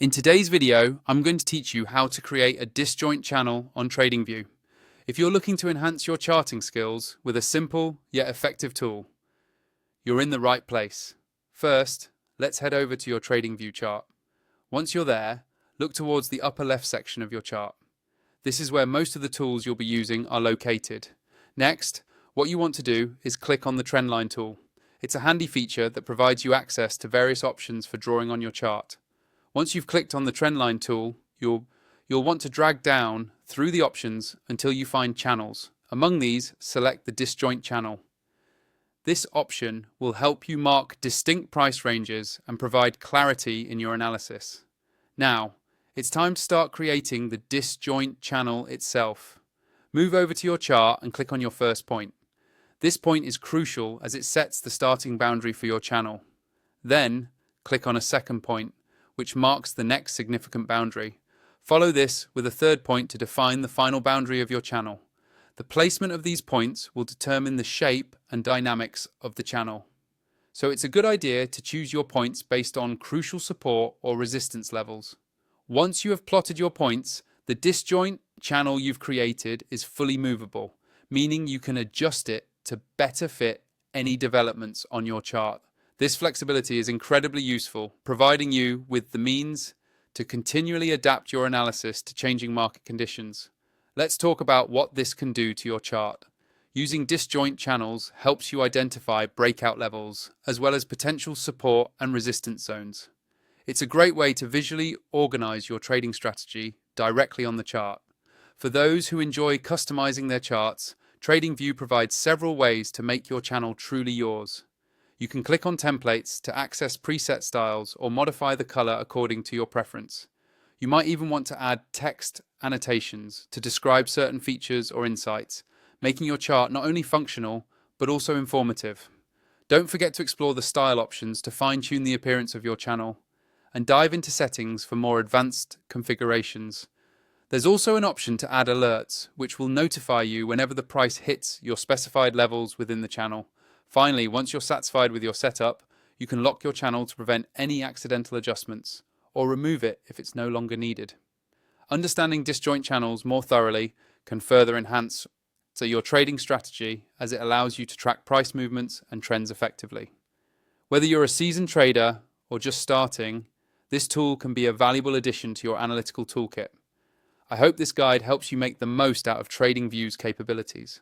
In today's video, I'm going to teach you how to create a disjoint channel on TradingView. If you're looking to enhance your charting skills with a simple yet effective tool, you're in the right place. First, let's head over to your TradingView chart. Once you're there, look towards the upper left section of your chart. This is where most of the tools you'll be using are located. Next, what you want to do is click on the trendline tool. It's a handy feature that provides you access to various options for drawing on your chart. Once you've clicked on the trendline tool, you'll want to drag down through the options until you find channels. Among these, select the disjoint channel. This option will help you mark distinct price ranges and provide clarity in your analysis. Now, it's time to start creating the disjoint channel itself. Move over to your chart and click on your first point. This point is crucial as it sets the starting boundary for your channel. Then, click on a second point, which marks the next significant boundary. Follow this with a third point to define the final boundary of your channel. The placement of these points will determine the shape and dynamics of the channel. So it's a good idea to choose your points based on crucial support or resistance levels. Once you have plotted your points, the disjoint channel you've created is fully movable, meaning you can adjust it to better fit any developments on your chart. This flexibility is incredibly useful, providing you with the means to continually adapt your analysis to changing market conditions. Let's talk about what this can do to your chart. Using disjoint channels helps you identify breakout levels, as well as potential support and resistance zones. It's a great way to visually organize your trading strategy directly on the chart. For those who enjoy customizing their charts, TradingView provides several ways to make your channel truly yours. You can click on templates to access preset styles or modify the color according to your preference. You might even want to add text annotations to describe certain features or insights, making your chart not only functional, but also informative. Don't forget to explore the style options to fine-tune the appearance of your channel, and dive into settings for more advanced configurations. There's also an option to add alerts, which will notify you whenever the price hits your specified levels within the channel. Finally, once you're satisfied with your setup, you can lock your channel to prevent any accidental adjustments, or remove it if it's no longer needed. Understanding disjoint channels more thoroughly can further enhance your trading strategy, as it allows you to track price movements and trends effectively. Whether you're a seasoned trader or just starting, this tool can be a valuable addition to your analytical toolkit. I hope this guide helps you make the most out of TradingView's capabilities.